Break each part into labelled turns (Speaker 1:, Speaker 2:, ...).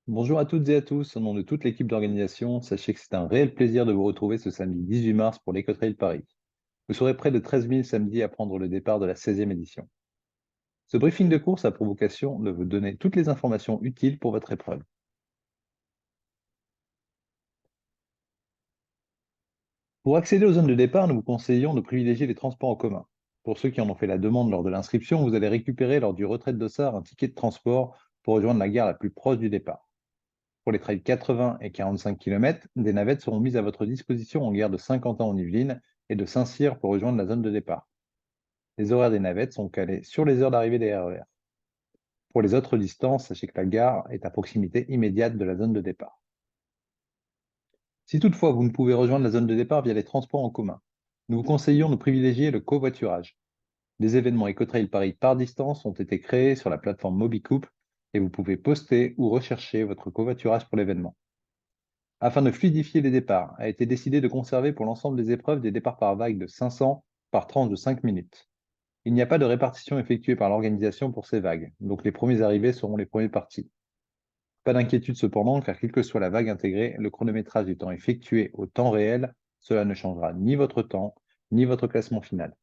Speaker 1: Bonjour à toutes et à tous, au nom de toute l'équipe d'organisation, sachez que c'est un réel plaisir de vous retrouver ce samedi 18 mars pour l'Ecotrail Paris. Vous serez près de 13 000 samedis à prendre le départ de la 16e édition. Ce briefing de course a pour vocation de vous donner toutes les informations utiles pour votre épreuve. Pour accéder aux zones de départ, nous vous conseillons de privilégier les transports en commun. Pour ceux qui en ont fait la demande lors de l'inscription, vous allez récupérer lors du retrait de dossard un ticket de transport pour rejoindre la gare la plus proche du départ. Pour les trails 80 et 45 km, des navettes seront mises à votre disposition en gare de Saint-Quentin-en-Yvelines et de Saint-Cyr pour rejoindre la zone de départ. Les horaires des navettes sont calés sur les heures d'arrivée des RER. Pour les autres distances, sachez que la gare est à proximité immédiate de la zone de départ. Si toutefois vous ne pouvez rejoindre la zone de départ via les transports en commun, nous vous conseillons de privilégier le covoiturage. Des événements Ecotrail Paris par distance ont été créés sur la plateforme Mobicoup et vous pouvez poster ou rechercher votre covoiturage pour l'événement. Afin de fluidifier les départs, a été décidé de conserver pour l'ensemble des épreuves des départs par vague de 500 par tranche de 5 minutes. Il n'y a pas de répartition effectuée par l'organisation pour ces vagues, donc les premiers arrivés seront les premiers partis. Pas d'inquiétude cependant, car quelle que soit la vague intégrée, le chronométrage étant effectué au temps réel, cela ne changera ni votre temps, ni votre classement final.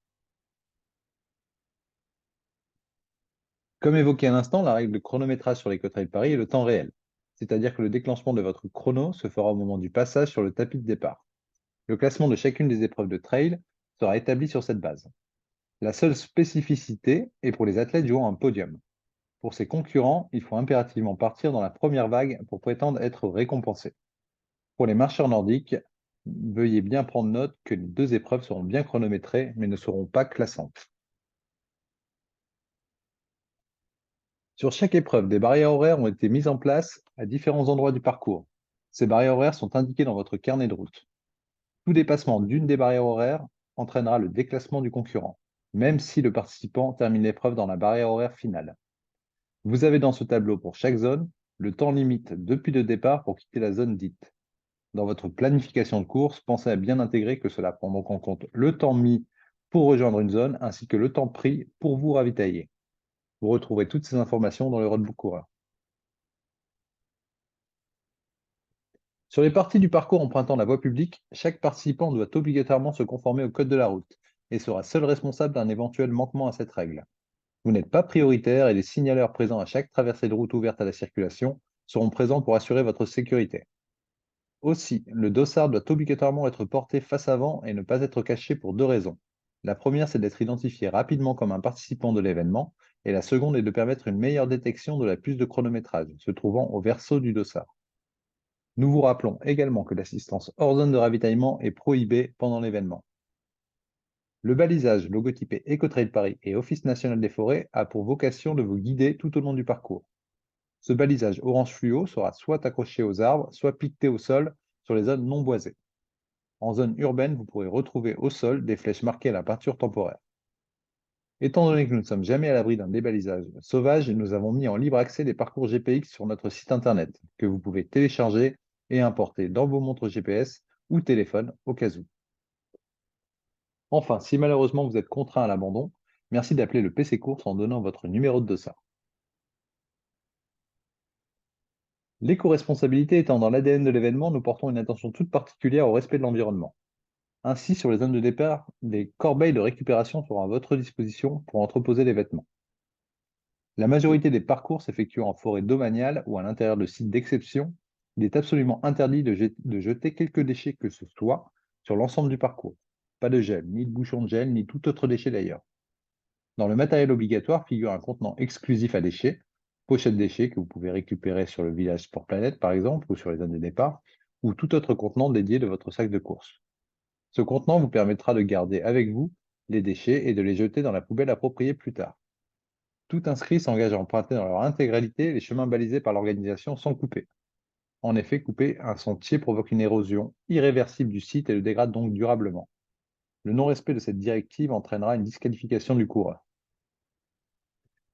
Speaker 1: Comme évoqué à l'instant, la règle de chronométrage sur les Côtes de Paris est le temps réel, c'est-à-dire que le déclenchement de votre chrono se fera au moment du passage sur le tapis de départ. Le classement de chacune des épreuves de trail sera établi sur cette base. La seule spécificité est pour les athlètes jouant un podium. Pour ses concurrents, il faut impérativement partir dans la première vague pour prétendre être récompensé. Pour les marcheurs nordiques, veuillez bien prendre note que les deux épreuves seront bien chronométrées mais ne seront pas classantes. Sur chaque épreuve, des barrières horaires ont été mises en place à différents endroits du parcours. Ces barrières horaires sont indiquées dans votre carnet de route. Tout dépassement d'une des barrières horaires entraînera le déclassement du concurrent, même si le participant termine l'épreuve dans la barrière horaire finale. Vous avez dans ce tableau pour chaque zone le temps limite depuis le départ pour quitter la zone dite. Dans votre planification de course, pensez à bien intégrer que cela prend donc en compte le temps mis pour rejoindre une zone ainsi que le temps pris pour vous ravitailler. Vous retrouverez toutes ces informations dans le roadbook coureur. Sur les parties du parcours empruntant la voie publique, chaque participant doit obligatoirement se conformer au code de la route et sera seul responsable d'un éventuel manquement à cette règle. Vous n'êtes pas prioritaire et les signaleurs présents à chaque traversée de route ouverte à la circulation seront présents pour assurer votre sécurité. Aussi, le dossard doit obligatoirement être porté face avant et ne pas être caché pour deux raisons. La première, c'est d'être identifié rapidement comme un participant de l'événement, et la seconde est de permettre une meilleure détection de la puce de chronométrage se trouvant au verso du dossard. Nous vous rappelons également que l'assistance hors zone de ravitaillement est prohibée pendant l'événement. Le balisage logotypé Ecotrail Paris et Office national des forêts a pour vocation de vous guider tout au long du parcours. Ce balisage orange fluo sera soit accroché aux arbres, soit piqueté au sol sur les zones non boisées. En zone urbaine, vous pourrez retrouver au sol des flèches marquées à la peinture temporaire. Étant donné que nous ne sommes jamais à l'abri d'un débalisage sauvage, nous avons mis en libre accès les parcours GPX sur notre site internet, que vous pouvez télécharger et importer dans vos montres GPS ou téléphones au cas où. Enfin, si malheureusement vous êtes contraint à l'abandon, merci d'appeler le PC Course en donnant votre numéro de dossard. L'éco-responsabilité étant dans l'ADN de l'événement, nous portons une attention toute particulière au respect de l'environnement. Ainsi, sur les zones de départ, des corbeilles de récupération seront à votre disposition pour entreposer les vêtements. La majorité des parcours s'effectuant en forêt domaniale ou à l'intérieur de sites d'exception, il est absolument interdit de jeter quelque déchet que ce soit sur l'ensemble du parcours. Pas de gel, ni de bouchon de gel, ni tout autre déchet d'ailleurs. Dans le matériel obligatoire figure un contenant exclusif à déchets, pochette déchets que vous pouvez récupérer sur le village Sport Planète par exemple, ou sur les zones de départ, ou tout autre contenant dédié de votre sac de course. Ce contenant vous permettra de garder avec vous les déchets et de les jeter dans la poubelle appropriée plus tard. Tout inscrit s'engage à emprunter dans leur intégralité les chemins balisés par l'organisation sans couper. En effet, couper un sentier provoque une érosion irréversible du site et le dégrade donc durablement. Le non-respect de cette directive entraînera une disqualification du coureur.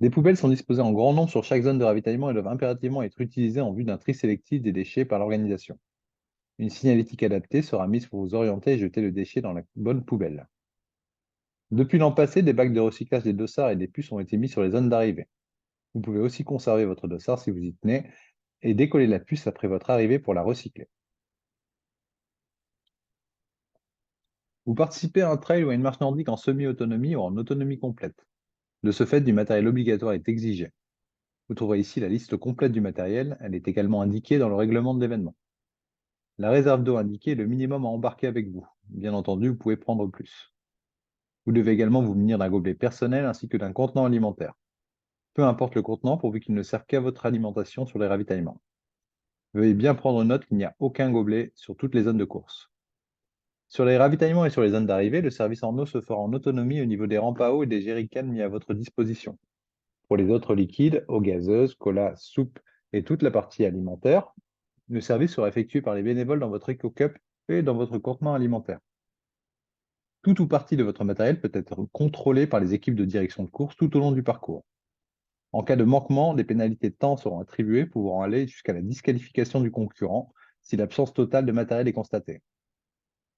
Speaker 1: Des poubelles sont disposées en grand nombre sur chaque zone de ravitaillement et doivent impérativement être utilisées en vue d'un tri sélectif des déchets par l'organisation. Une signalétique adaptée sera mise pour vous orienter et jeter le déchet dans la bonne poubelle. Depuis l'an passé, des bacs de recyclage des dossards et des puces ont été mis sur les zones d'arrivée. Vous pouvez aussi conserver votre dossard si vous y tenez et décoller la puce après votre arrivée pour la recycler. Vous participez à un trail ou à une marche nordique en semi-autonomie ou en autonomie complète. De ce fait, du matériel obligatoire est exigé. Vous trouverez ici la liste complète du matériel, elle est également indiquée dans le règlement de l'événement. La réserve d'eau indiquée est le minimum à embarquer avec vous. Bien entendu, vous pouvez prendre plus. Vous devez également vous munir d'un gobelet personnel ainsi que d'un contenant alimentaire. Peu importe le contenant pourvu qu'il ne serve qu'à votre alimentation sur les ravitaillements. Veuillez bien prendre note qu'il n'y a aucun gobelet sur toutes les zones de course. Sur les ravitaillements et sur les zones d'arrivée, le service en eau se fera en autonomie au niveau des rampes à eau et des jerrycans mis à votre disposition. Pour les autres liquides, eau gazeuse, cola, soupe et toute la partie alimentaire, le service sera effectué par les bénévoles dans votre EcoCup et dans votre contenant alimentaire. Tout ou partie de votre matériel peut être contrôlé par les équipes de direction de course tout au long du parcours. En cas de manquement, des pénalités de temps seront attribuées pouvant aller jusqu'à la disqualification du concurrent si l'absence totale de matériel est constatée.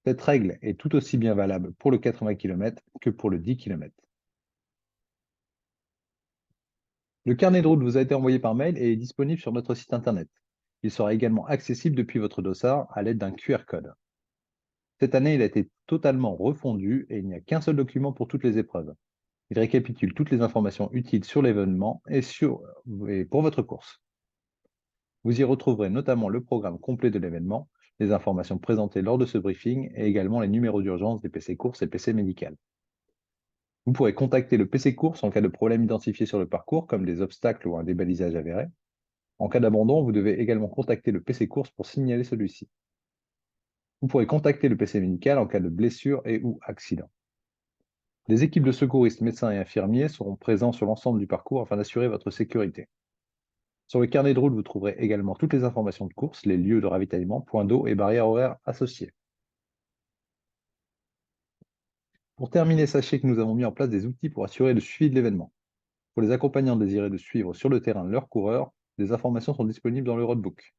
Speaker 1: Cette règle est tout aussi bien valable pour le 80 km que pour le 10 km. Le carnet de route vous a été envoyé par mail et est disponible sur notre site internet. Il sera également accessible depuis votre dossard à l'aide d'un QR code. Cette année, il a été totalement refondu et il n'y a qu'un seul document pour toutes les épreuves. Il récapitule toutes les informations utiles sur l'événement et pour votre course. Vous y retrouverez notamment le programme complet de l'événement, les informations présentées lors de ce briefing et également les numéros d'urgence des PC courses et PC médicales. Vous pourrez contacter le PC course en cas de problème identifié sur le parcours, comme des obstacles ou un débalisage avéré. En cas d'abandon, vous devez également contacter le PC course pour signaler celui-ci. Vous pourrez contacter le PC médical en cas de blessure et ou accident. Des équipes de secouristes, médecins et infirmiers seront présents sur l'ensemble du parcours afin d'assurer votre sécurité. Sur le carnet de route, vous trouverez également toutes les informations de course, les lieux de ravitaillement, points d'eau et barrières horaires associés. Pour terminer, sachez que nous avons mis en place des outils pour assurer le suivi de l'événement. Pour les accompagnants désireux de suivre sur le terrain leurs coureurs, des informations sont disponibles dans le roadbook.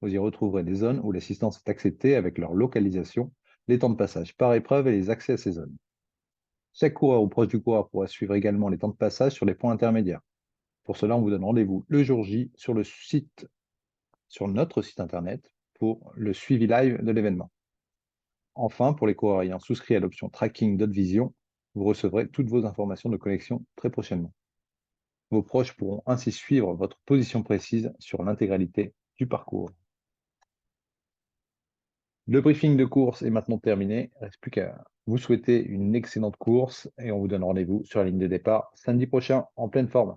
Speaker 1: Vous y retrouverez des zones où l'assistance est acceptée avec leur localisation, les temps de passage par épreuve et les accès à ces zones. Chaque coureur ou proche du coureur pourra suivre également les temps de passage sur les points intermédiaires. Pour cela, on vous donne rendez-vous le jour J sur notre site internet pour le suivi live de l'événement. Enfin, pour les coureurs ayant souscrit à l'option Tracking Vision, vous recevrez toutes vos informations de connexion très prochainement. Vos proches pourront ainsi suivre votre position précise sur l'intégralité du parcours. Le briefing de course est maintenant terminé. Il ne reste plus qu'à vous souhaiter une excellente course et on vous donne rendez-vous sur la ligne de départ samedi prochain en pleine forme.